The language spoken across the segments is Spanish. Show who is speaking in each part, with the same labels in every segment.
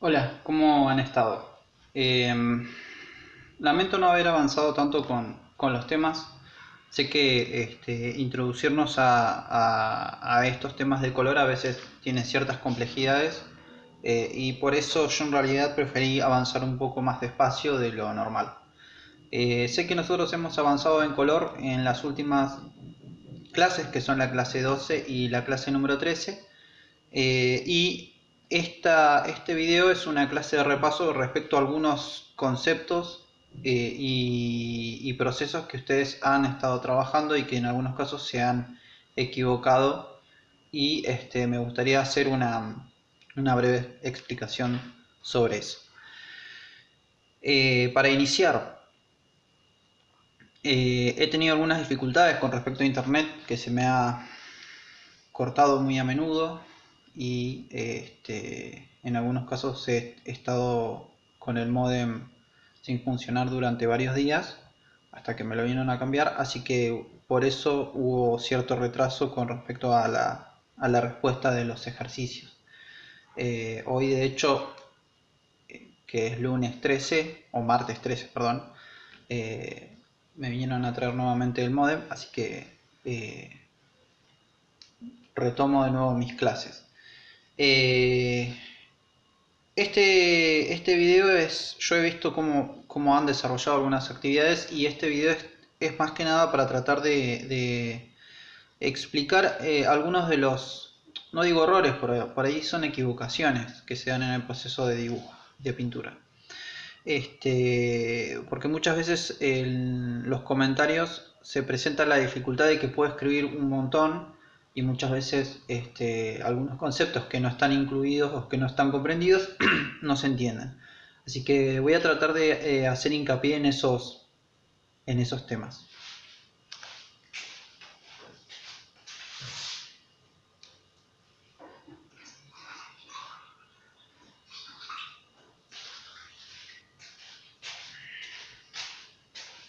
Speaker 1: Hola, ¿cómo han estado? Lamento no haber avanzado tanto con los temas. Sé que introducirnos a estos temas de color a veces tiene ciertas complejidades, y por eso yo en realidad preferí avanzar un poco más despacio de lo normal. Sé que nosotros hemos avanzado en color en las últimas clases, que son la clase 12 y la clase número 13. Y este video es una clase de repaso respecto a algunos conceptos y procesos que ustedes han estado trabajando y que en algunos casos se han equivocado. Y me gustaría hacer una breve explicación sobre eso. Para iniciar, he tenido algunas dificultades con respecto a internet, que se me ha cortado muy a menudo, y en algunos casos he estado con el modem sin funcionar durante varios días hasta que me lo vinieron a cambiar, así que por eso hubo cierto retraso con respecto a la respuesta de los ejercicios. Hoy de hecho, que es lunes 13 o martes 13, perdón, me vinieron a traer nuevamente el modem, así que retomo de nuevo mis clases. Eh, este video yo he visto cómo han desarrollado algunas actividades, y este video es más que nada para tratar de explicar algunos de los, no digo errores, por ahí son equivocaciones que se dan en el proceso de dibujo, de pintura. Porque muchas veces en los comentarios se presenta la dificultad de que puedo escribir un montón, y muchas veces algunos conceptos que no están incluidos o que no están comprendidos no se entienden. Así que voy a tratar de hacer hincapié en esos temas.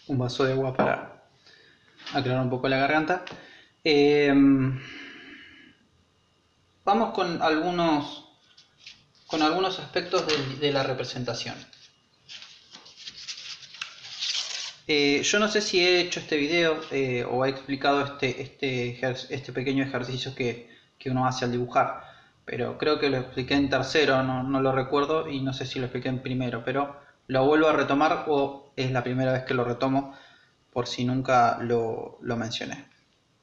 Speaker 1: Un vaso de agua para aclarar un poco la garganta. Eh, Vamos con algunos aspectos de la representación. Yo no sé si he hecho este video o he explicado este pequeño ejercicio que uno hace al dibujar, pero creo que lo expliqué en tercero, no lo recuerdo, y no sé si lo expliqué en primero, pero lo vuelvo a retomar, o es la primera vez que lo retomo por si nunca lo mencioné.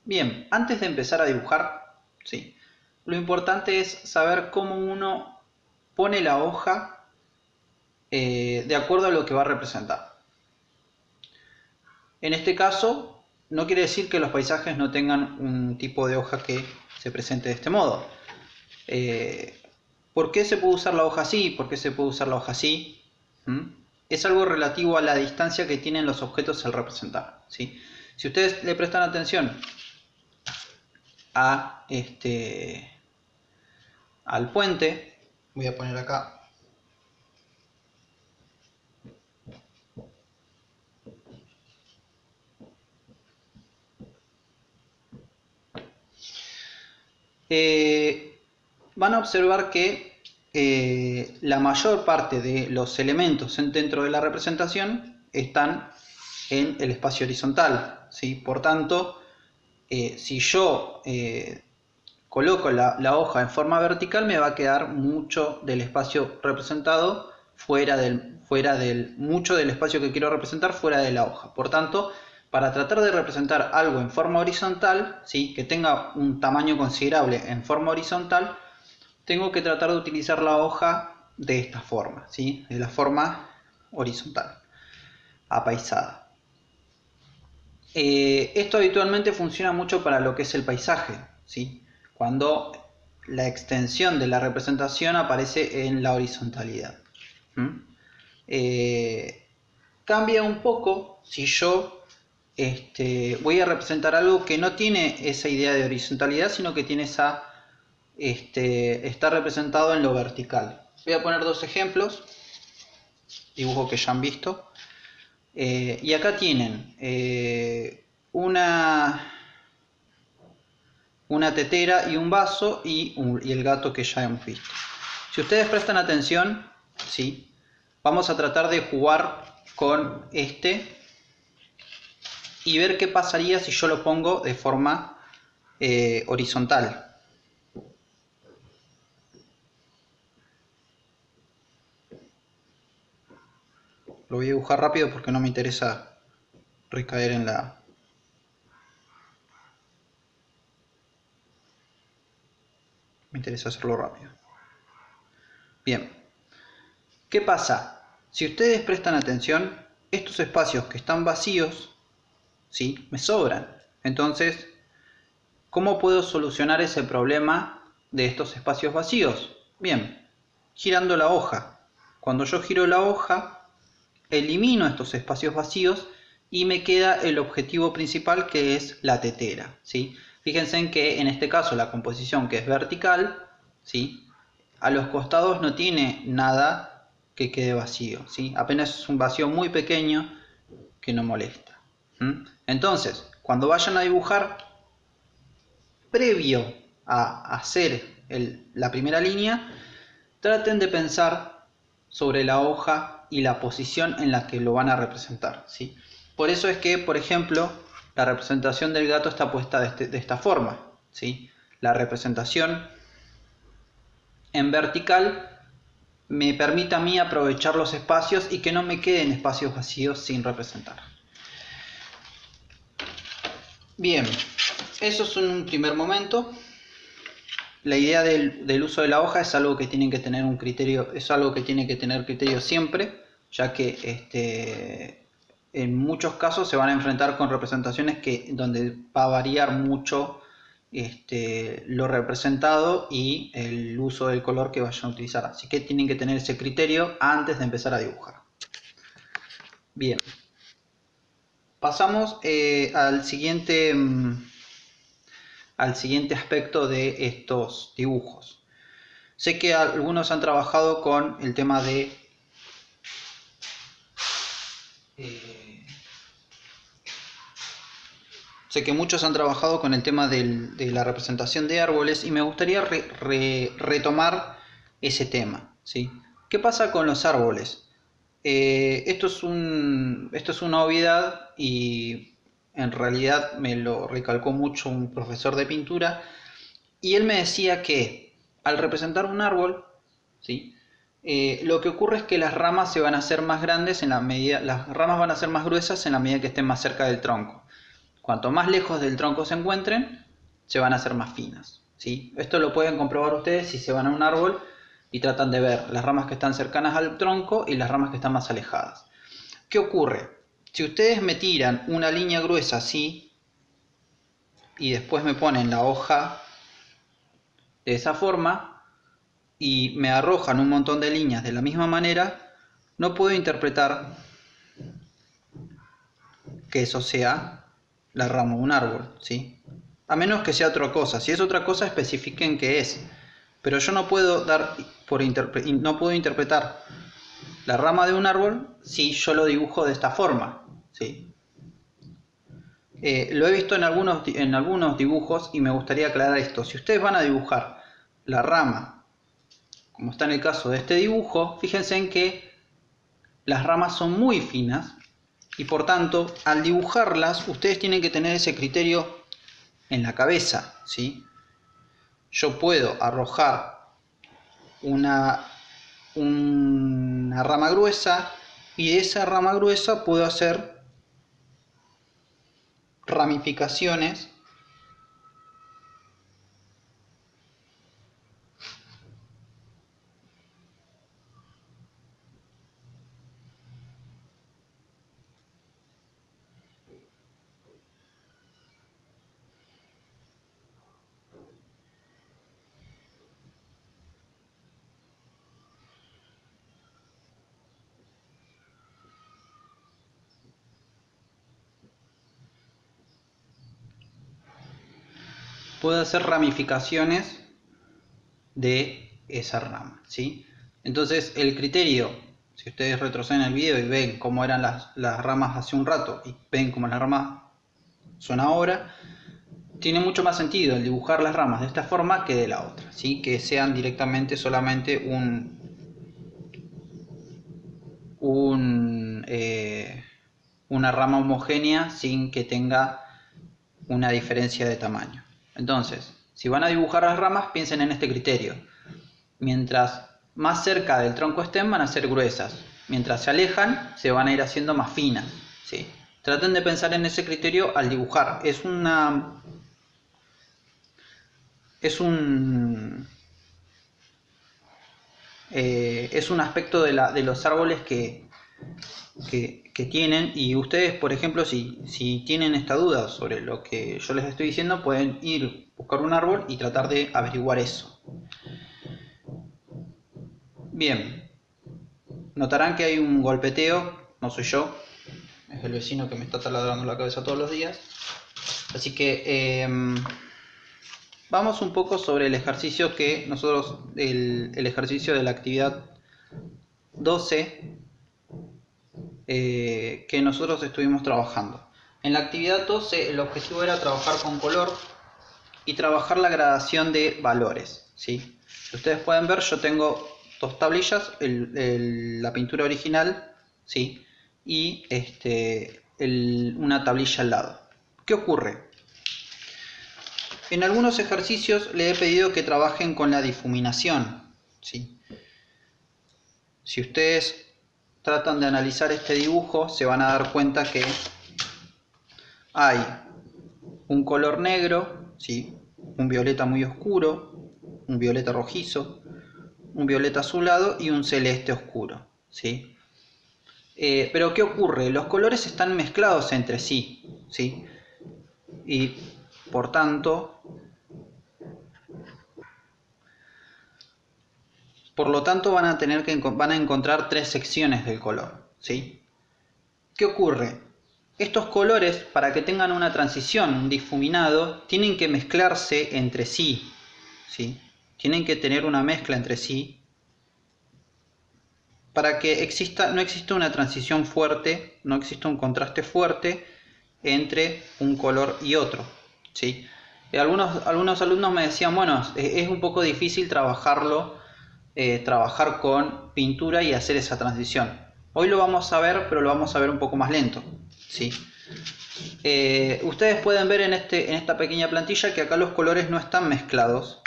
Speaker 1: Bien, antes de empezar a dibujar, sí, lo importante es saber cómo uno pone la hoja de acuerdo a lo que va a representar. En este caso, no quiere decir que los paisajes no tengan un tipo de hoja que se presente de este modo. ¿Por qué se puede usar la hoja así? ¿Por qué se puede usar la hoja así? Es algo relativo a la distancia que tienen los objetos al representar, ¿sí? Si ustedes le prestan atención al puente, voy a poner acá. Van a observar que la mayor parte de los elementos dentro de la representación están en el espacio horizontal, ¿sí? Por tanto, si yo coloco la hoja en forma vertical, me va a quedar mucho del espacio representado mucho del espacio que quiero representar fuera de la hoja. Por tanto, para tratar de representar algo en forma horizontal, ¿sí? Que tenga un tamaño considerable en forma horizontal, tengo que tratar de utilizar la hoja de esta forma, ¿sí? De la forma horizontal, apaisada. Esto habitualmente funciona mucho para lo que es el paisaje, ¿sí? Cuando la extensión de la representación aparece en la horizontalidad. Cambia un poco si yo voy a representar algo que no tiene esa idea de horizontalidad, sino que tiene está representado en lo vertical. Voy a poner dos ejemplos, dibujos que ya han visto. Y acá tienen una tetera y un vaso y el gato que ya hemos visto. Si ustedes prestan atención, ¿sí? Vamos a tratar de jugar con este y ver qué pasaría si yo lo pongo de forma horizontal. Lo voy a dibujar rápido porque no me interesa recaer en la... Me interesa hacerlo rápido. Bien. ¿Qué pasa? Si ustedes prestan atención, estos espacios que están vacíos, ¿sí? Me sobran. Entonces, ¿cómo puedo solucionar ese problema de estos espacios vacíos? Bien, girando la hoja. Cuando yo giro la hoja, elimino estos espacios vacíos y me queda el objetivo principal, que es la tetera, ¿sí? Fíjense en que en este caso la composición, que es vertical, ¿sí? A los costados no tiene nada que quede vacío, ¿sí? Apenas es un vacío muy pequeño que no molesta. Entonces, cuando vayan a dibujar, previo a hacer la primera línea, traten de pensar sobre la hoja y la posición en la que lo van a representar, ¿sí? Por eso es que, por ejemplo, la representación del gato está puesta de esta forma, ¿sí? La representación en vertical me permite a mí aprovechar los espacios y que no me queden espacios vacíos sin representar. Bien, eso es un primer momento. La idea del uso de la hoja es algo que tienen que tener un criterio, es algo que tiene que tener criterio siempre, ya que en muchos casos se van a enfrentar con representaciones donde va a variar mucho lo representado y el uso del color que vayan a utilizar. Así que tienen que tener ese criterio antes de empezar a dibujar. Bien. Pasamos al siguiente aspecto de estos dibujos. Sé que algunos han trabajado con el tema de sé que muchos han trabajado con el tema de la representación de árboles y me gustaría retomar ese tema, ¿sí? ¿Qué pasa con los árboles? Esto es una obviedad y en realidad me lo recalcó mucho un profesor de pintura y él me decía que al representar un árbol, ¿sí? Lo que ocurre es que las ramas se van a hacer más grandes las ramas van a ser más gruesas en la medida que estén más cerca del tronco. Cuanto más lejos del tronco se encuentren, se van a hacer más finas, ¿sí? Esto lo pueden comprobar ustedes si se van a un árbol y tratan de ver las ramas que están cercanas al tronco y las ramas que están más alejadas. ¿Qué ocurre? Si ustedes me tiran una línea gruesa así y después me ponen la hoja de esa forma y me arrojan un montón de líneas de la misma manera, no puedo interpretar que eso sea la rama de un árbol, ¿sí? A menos que sea otra cosa. Si es otra cosa, especifiquen qué es. Pero yo no puedo no puedo interpretar la rama de un árbol si yo lo dibujo de esta forma, ¿sí? Lo he visto en algunos dibujos y me gustaría aclarar esto. Si ustedes van a dibujar la rama, como está en el caso de este dibujo, fíjense en que las ramas son muy finas y por tanto, al dibujarlas, ustedes tienen que tener ese criterio en la cabeza, ¿sí? Yo puedo arrojar una rama gruesa y de esa rama gruesa puedo hacer ramificaciones puedo hacer ramificaciones de esa rama, ¿sí? Entonces el criterio, si ustedes retroceden el video y ven cómo eran las ramas hace un rato y ven cómo las ramas son ahora, tiene mucho más sentido el dibujar las ramas de esta forma que de la otra, ¿sí? Que sean directamente solamente una rama homogénea sin que tenga una diferencia de tamaño. Entonces, si van a dibujar las ramas, piensen en este criterio. Mientras más cerca del tronco estén, van a ser gruesas. Mientras se alejan, se van a ir haciendo más finas, ¿sí? Traten de pensar en ese criterio al dibujar. Es un aspecto de los árboles que tienen, y ustedes, por ejemplo, si tienen esta duda sobre lo que yo les estoy diciendo, pueden ir, buscar un árbol y tratar de averiguar eso. Bien, notarán que hay un golpeteo, no soy yo, es el vecino que me está taladrando la cabeza todos los días. Así que vamos un poco sobre el ejercicio que nosotros, el ejercicio de la actividad 12 que nosotros estuvimos trabajando. En la actividad 12 el objetivo era trabajar con color y trabajar la gradación de valores, ¿sí? Ustedes pueden ver, yo tengo dos tablillas, la pintura original, ¿sí? Y una tablilla al lado. ¿Qué ocurre? En algunos ejercicios le he pedido que trabajen con la difuminación, ¿sí? Si ustedes tratan de analizar este dibujo, se van a dar cuenta que hay un color negro, ¿sí? Un violeta muy oscuro, un violeta rojizo, un violeta azulado y un celeste oscuro, ¿sí? Pero ¿qué ocurre? Los colores están mezclados entre sí, ¿sí? Y por lo tanto van a encontrar tres secciones del color, ¿sí? ¿Qué ocurre? Estos colores, para que tengan una transición, un difuminado, tienen que mezclarse entre sí, ¿sí? Tienen que tener una mezcla entre sí para que no exista una transición fuerte, no exista un contraste fuerte entre un color y otro, ¿sí? Algunos alumnos me decían, bueno, es un poco difícil trabajar con pintura y hacer esa transición. Hoy lo vamos a ver, pero lo vamos a ver un poco más lento, ¿sí? Ustedes pueden ver en esta pequeña plantilla que acá los colores no están mezclados,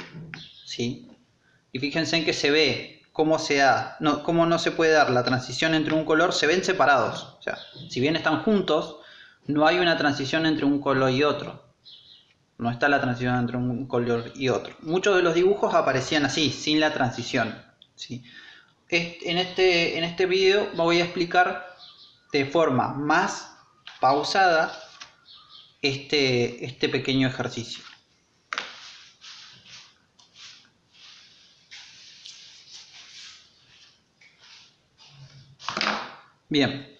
Speaker 1: ¿sí? Y fíjense en que se ve cómo no se puede dar la transición entre un color, se ven separados. O sea, si bien están juntos, no hay una transición entre un color y otro. No está la transición entre un color y otro. Muchos de los dibujos aparecían así, sin la transición, ¿sí? En este video voy a explicar de forma más pausada este pequeño ejercicio. Bien,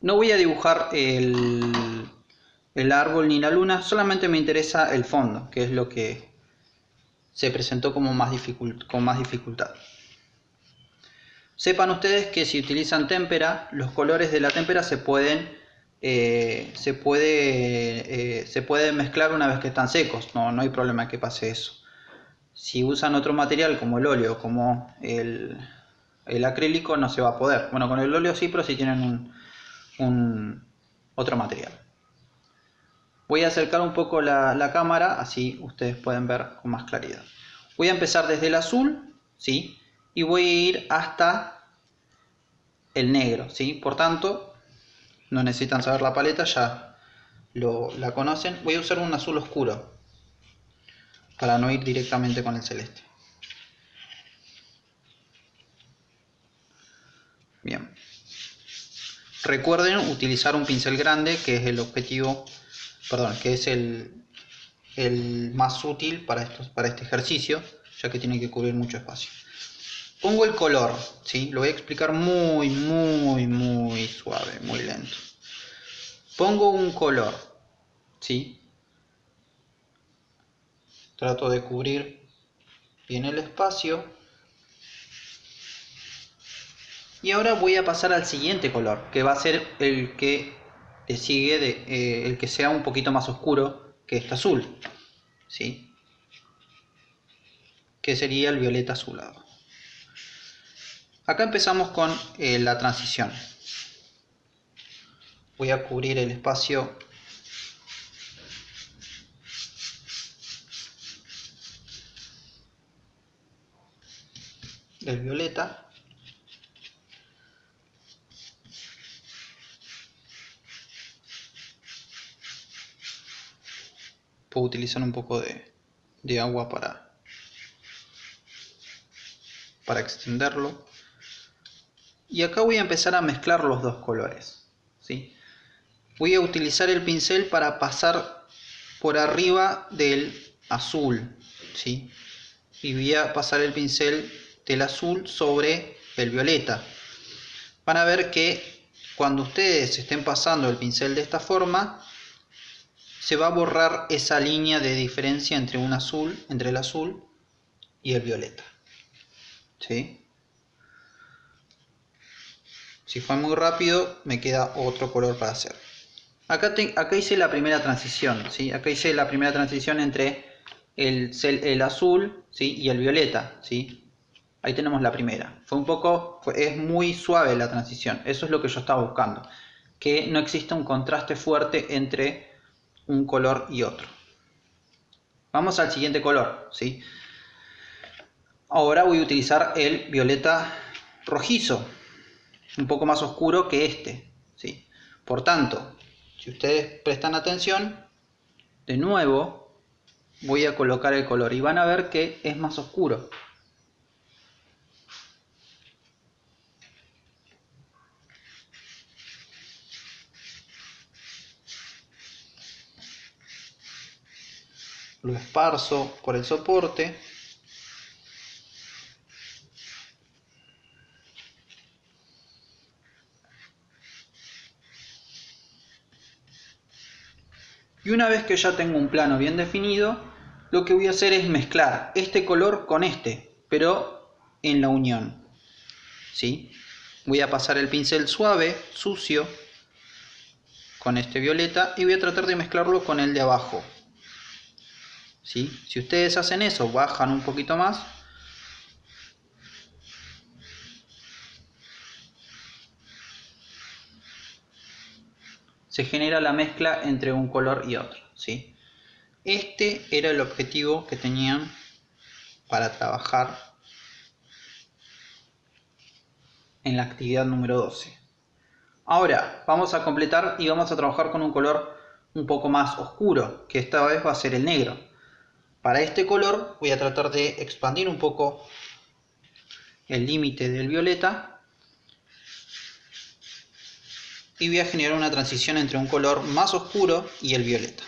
Speaker 1: no voy a dibujar el árbol ni la luna, solamente me interesa el fondo, que es lo que se presentó con más dificultad. Sepan ustedes que si utilizan témpera, los colores de la témpera se pueden mezclar una vez que están secos, no hay problema que pase eso. Si usan otro material como el óleo, como el acrílico, no se va a poder. Bueno, con el óleo sí, pero si tienen otro material. Voy a acercar un poco la cámara, así ustedes pueden ver con más claridad. Voy a empezar desde el azul, ¿sí? Y voy a ir hasta el negro, ¿sí? Por tanto, no necesitan saber la paleta, ya la conocen. Voy a usar un azul oscuro para no ir directamente con el celeste. Bien. Recuerden utilizar un pincel grande, que es el objetivo, que es el más útil para este ejercicio, ya que tiene que cubrir mucho espacio. Pongo el color, ¿sí? Lo voy a explicar muy suave, muy lento. Pongo un color, ¿sí? Trato de cubrir bien el espacio. Y ahora voy a pasar al siguiente color, que va a ser el que le sigue, el que sea un poquito más oscuro que este azul, ¿sí? Que sería el violeta azulado. Acá empezamos con la transición. Voy a cubrir el espacio del violeta. Puedo utilizar un poco de agua para extenderlo. Y acá voy a empezar a mezclar los dos colores, ¿sí? Voy a utilizar el pincel para pasar por arriba del azul, ¿sí? Y voy a pasar el pincel del azul sobre el violeta. Van a ver que cuando ustedes estén pasando el pincel de esta forma, se va a borrar esa línea de diferencia entre el azul y el violeta, ¿sí? Si fue muy rápido, me queda otro color para hacer. Acá hice la primera transición, ¿sí? Acá hice la primera transición entre el azul, ¿sí? Y el violeta, ¿sí? Ahí tenemos la primera. Es muy suave la transición. Eso es lo que yo estaba buscando. Que no exista un contraste fuerte entre un color y otro. Vamos al siguiente color, ¿sí? Ahora voy a utilizar el violeta rojizo, un poco más oscuro que este, ¿sí? Por tanto, si ustedes prestan atención, de nuevo voy a colocar el color y van a ver que es más oscuro. Lo esparzo por el soporte. Y una vez que ya tengo un plano bien definido, lo que voy a hacer es mezclar este color con este, pero en la unión, ¿sí? Voy a pasar el pincel suave, sucio, con este violeta y voy a tratar de mezclarlo con el de abajo, ¿sí? Si ustedes hacen eso, bajan un poquito más, se genera la mezcla entre un color y otro, ¿sí? Este era el objetivo que tenían para trabajar en la actividad número 12. Ahora vamos a completar y vamos a trabajar con un color un poco más oscuro, que esta vez va a ser el negro. Para este color voy a tratar de expandir un poco el límite del violeta y voy a generar una transición entre un color más oscuro y el violeta.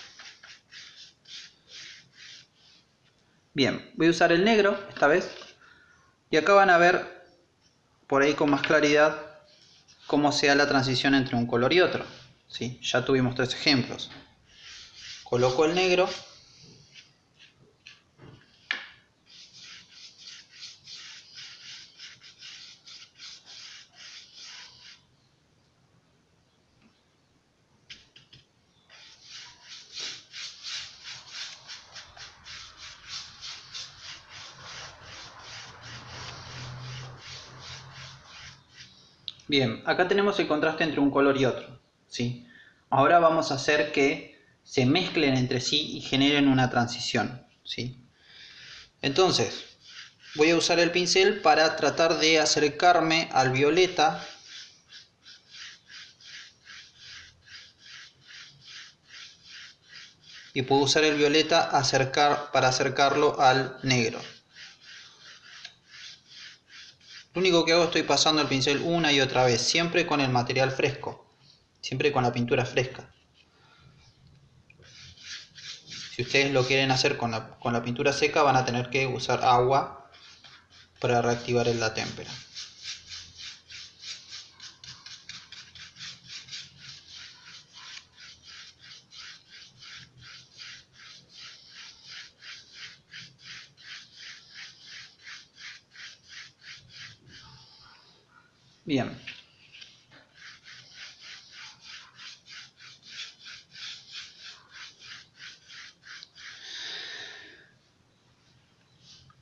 Speaker 1: Bien, voy a usar el negro esta vez y acá van a ver por ahí con más claridad cómo sea la transición entre un color y otro, ¿sí? Ya tuvimos 3 ejemplos. Coloco el negro. Bien, acá tenemos el contraste entre un color y otro, ¿sí? Ahora vamos a hacer que se mezclen entre sí y generen una transición, ¿sí? Entonces, voy a usar el pincel para tratar de acercarme al violeta y puedo usar el violeta para acercarlo al negro. Lo único que hago, estoy pasando el pincel una y otra vez, siempre con el material fresco, siempre con la pintura fresca. Si ustedes lo quieren hacer con la pintura seca, van a tener que usar agua para reactivar la témpera. Bien.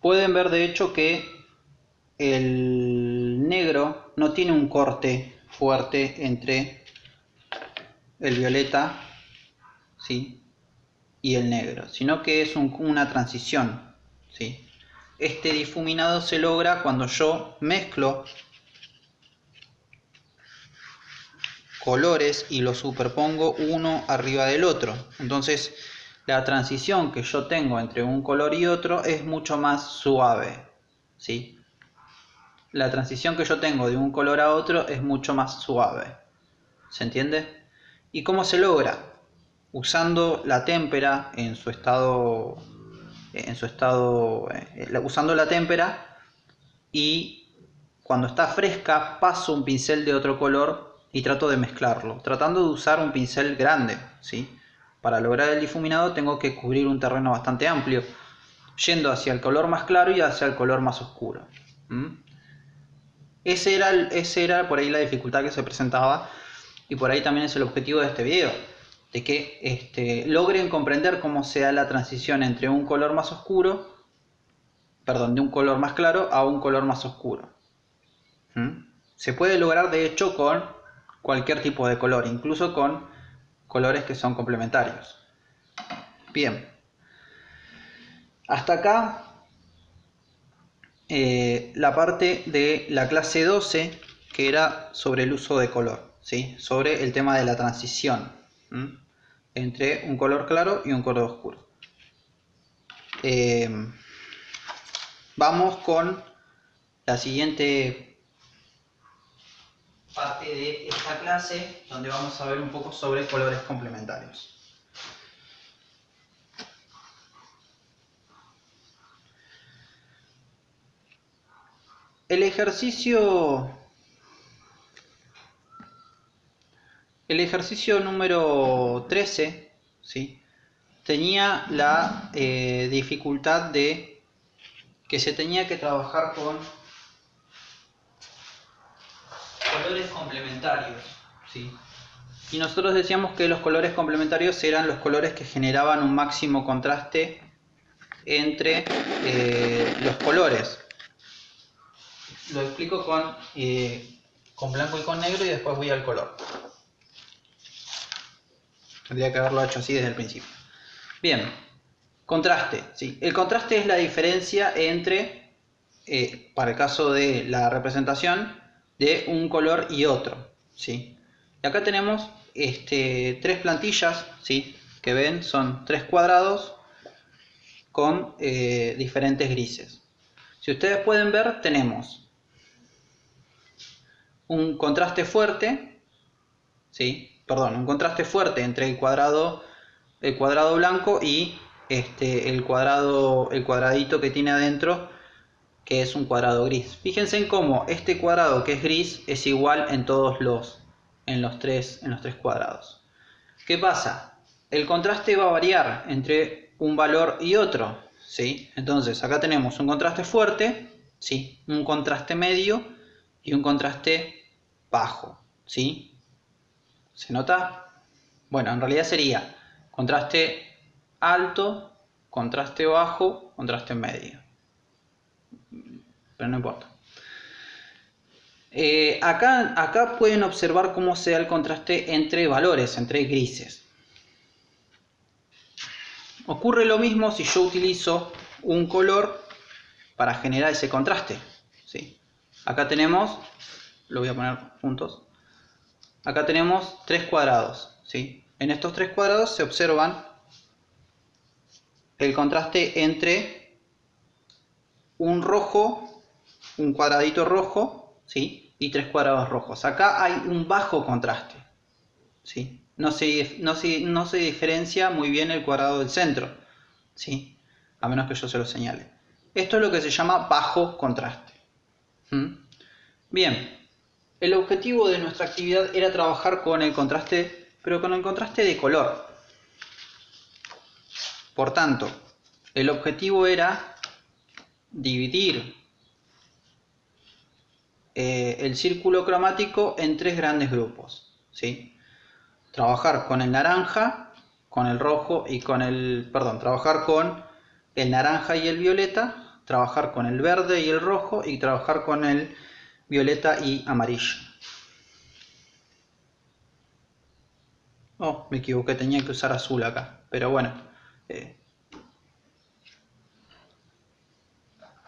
Speaker 1: Pueden ver de hecho que el el negro no tiene un corte fuerte entre el violeta, ¿sí?, y el negro, sino que es una transición, ¿sí? Este difuminado se logra cuando yo mezclo colores y los superpongo uno arriba del otro. Entonces la transición que yo tengo entre un color y otro es mucho más suave, ¿sí? La transición que yo tengo de un color a otro es mucho más suave. ¿Se entiende? ¿Y cómo se logra? Usando la témpera en su estado, usando la témpera, y cuando está fresca paso un pincel de otro color y trato de mezclarlo, tratando de usar un pincel grande, ¿sí? Para lograr el difuminado tengo que cubrir un terreno bastante amplio, yendo hacia el color más claro y hacia el color más oscuro. Ese era por ahí la dificultad que se presentaba, y por ahí también es el objetivo de este video, de que logren comprender cómo se da la transición entre un color más oscuro, perdón, de un color más claro a un color más oscuro. Se puede lograr de hecho con cualquier tipo de color, incluso con colores que son complementarios. Bien, hasta acá la parte de la clase 12, que era sobre el uso de color, ¿sí? Sobre el tema de la transición entre un color claro y un color oscuro. Vamos con la siguiente parte de esta clase, donde vamos a ver un poco sobre colores complementarios. El ejercicio número 13, ¿sí?, tenía la dificultad de que se tenía que trabajar con colores complementarios, ¿sí? Y nosotros decíamos que los colores complementarios eran los colores que generaban un máximo contraste entre los colores. Lo explico con blanco y con negro y después voy al color. Tendría que haberlo hecho así desde el principio. Bien, contraste, ¿sí? El contraste es la diferencia entre, para el caso de la representación, de un color y otro, ¿sí? Y acá tenemos tres plantillas, ¿sí?, que ven, son tres cuadrados con diferentes grises. Si ustedes pueden ver, tenemos un contraste fuerte, ¿sí?, perdón, un contraste fuerte entre el cuadrado blanco y el cuadradito que tiene adentro, que es un cuadrado gris. Fíjense en cómo este cuadrado que es gris es igual en los tres cuadrados. ¿Qué pasa? El contraste va a variar entre un valor y otro, ¿sí? Entonces acá tenemos un contraste fuerte, ¿sí?, un contraste medio y un contraste bajo, ¿sí? ¿Se nota? Bueno, en realidad sería contraste alto, contraste bajo, contraste medio. Pero no importa. Acá pueden observar cómo se da el contraste entre valores, entre grises. Ocurre lo mismo si yo utilizo un color para generar ese contraste, ¿sí? Acá tenemos, lo voy a poner juntos, acá tenemos tres cuadrados, ¿sí? En estos tres cuadrados se observan el contraste entre un rojo, un cuadradito rojo, ¿sí?, y tres cuadrados rojos. Acá hay un bajo contraste, ¿sí? No se diferencia muy bien el cuadrado del centro, ¿sí?, a menos que yo se lo señale. Esto es lo que se llama bajo contraste. Bien, el objetivo de nuestra actividad era trabajar con el contraste, pero con el contraste de color. Por tanto, el objetivo era dividir el círculo cromático en tres grandes grupos, ¿sí? Trabajar con el naranja, con el rojo y trabajar con el naranja y el violeta, trabajar con el verde y el rojo y trabajar con el violeta y amarillo. Oh, me equivoqué, tenía que usar azul acá, pero bueno,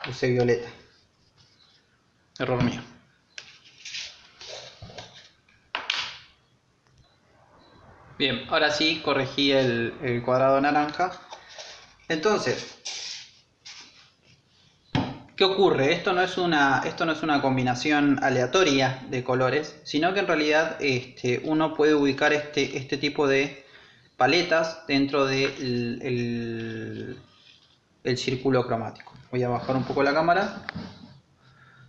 Speaker 1: usé violeta. Error mío. Bien, ahora sí corregí el cuadrado naranja. Entonces, ¿qué ocurre? Esto no es una combinación aleatoria de colores, sino que en realidad uno puede ubicar este tipo de paletas dentro del el círculo cromático. Voy a bajar un poco la cámara.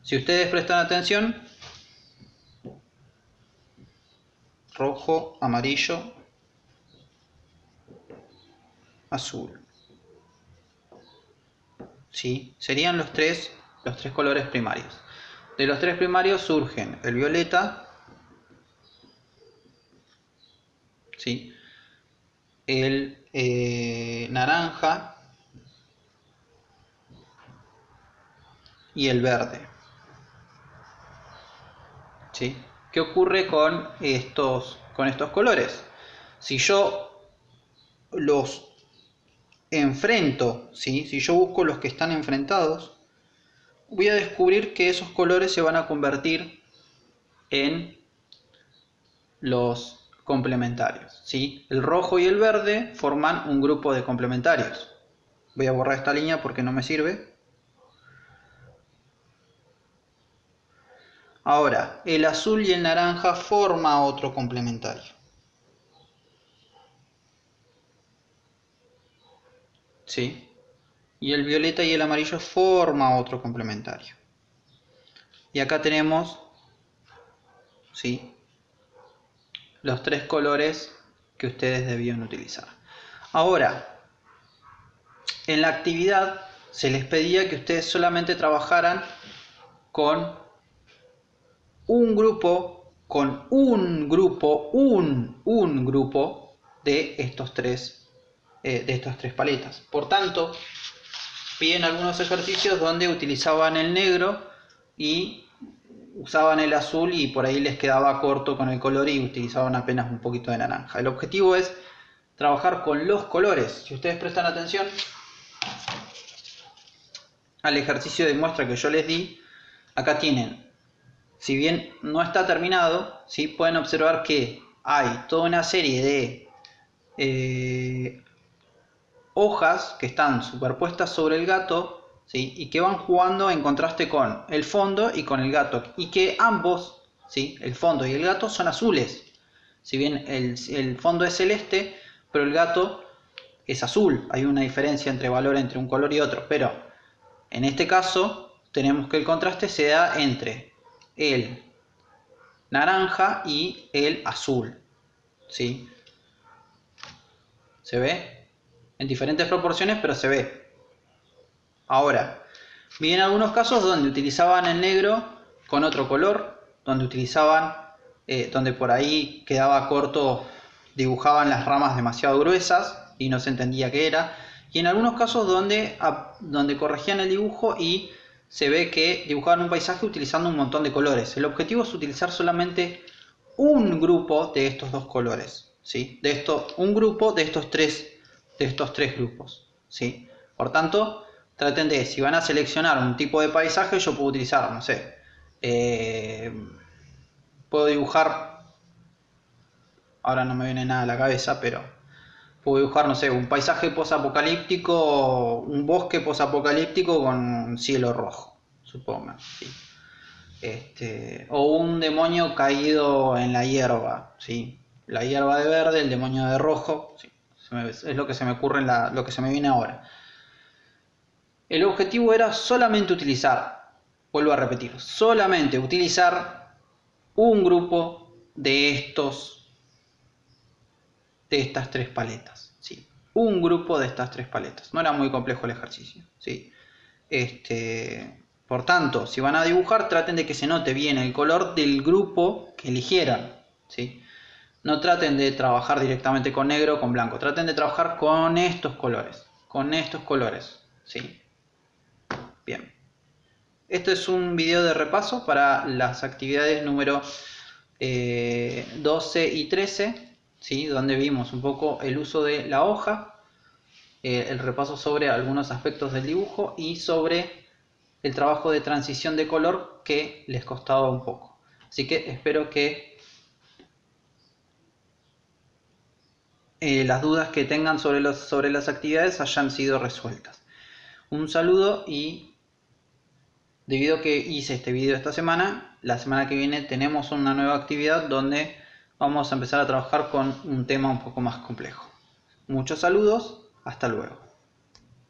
Speaker 1: Si ustedes prestan atención, rojo, amarillo, azul. ¿Sí? Serían los tres colores primarios. De los tres primarios surgen el violeta, ¿sí? El naranja y el verde. ¿Sí? ¿Qué ocurre con estos colores? Si yo los enfrento, ¿sí? Si yo busco los que están enfrentados, voy a descubrir que esos colores se van a convertir en los complementarios, ¿sí? El rojo y el verde forman un grupo de complementarios. Voy a borrar esta línea porque no me sirve. Ahora, el azul y el naranja forman otro complementario. ¿Sí? Y el violeta y el amarillo forman otro complementario. Y acá tenemos, ¿sí?, los tres colores que ustedes debían utilizar. Ahora, en la actividad se les pedía que ustedes solamente trabajaran con un grupo de estos tres paletas. Por tanto, piden algunos ejercicios donde utilizaban el negro y usaban el azul y por ahí les quedaba corto con el color y utilizaban apenas un poquito de naranja. El objetivo es trabajar con los colores. Si ustedes prestan atención al ejercicio de muestra que yo les di, acá tienen, si bien no está terminado, ¿sí?, pueden observar que hay toda una serie de hojas que están superpuestas sobre el gato, ¿sí?, y que van jugando en contraste con el fondo y con el gato, y que ambos, ¿sí?, el fondo y el gato son azules. Si bien el fondo es celeste, pero el gato es azul. Hay una diferencia entre valor entre un color y otro, pero en este caso tenemos que el contraste se da entre el naranja y el azul, ¿sí? ¿Se ve? En diferentes proporciones, pero se ve. Ahora, vi en algunos casos donde utilizaban el negro con otro color, donde donde por ahí quedaba corto, dibujaban las ramas demasiado gruesas y no se entendía qué era. Y en algunos casos donde corregían el dibujo y se ve que dibujaban un paisaje utilizando un montón de colores. El objetivo es utilizar solamente un grupo de estos dos colores, ¿sí? Un grupo de estos tres grupos, ¿sí? Por tanto, traten de, si van a seleccionar un tipo de paisaje, yo puedo utilizar, no sé, puedo dibujar, ahora no me viene nada a la cabeza, pero puedo dibujar, no sé, un paisaje posapocalíptico, un bosque posapocalíptico con un cielo rojo, supongo, ¿sí? O un demonio caído en la hierba, ¿sí? La hierba de verde, el demonio de rojo, ¿sí? Es lo que se me ocurre, lo que se me viene ahora. El objetivo era solamente utilizar, vuelvo a repetir, solamente utilizar un grupo de estas tres paletas, ¿sí? Un grupo de estas tres paletas. No era muy complejo el ejercicio, ¿sí? Por tanto, si van a dibujar, traten de que se note bien el color del grupo que eligieran, ¿sí? No traten de trabajar directamente con negro o con blanco. Traten de trabajar con estos colores, ¿sí? Bien. Esto es un video de repaso para las actividades número 12 y 13, ¿sí? Donde vimos un poco el uso de la hoja, el repaso sobre algunos aspectos del dibujo y sobre el trabajo de transición de color que les costaba un poco. Así que espero que las dudas que tengan sobre las actividades hayan sido resueltas. Un saludo y debido a que hice este video esta semana, la semana que viene tenemos una nueva actividad donde vamos a empezar a trabajar con un tema un poco más complejo. Muchos saludos, hasta luego.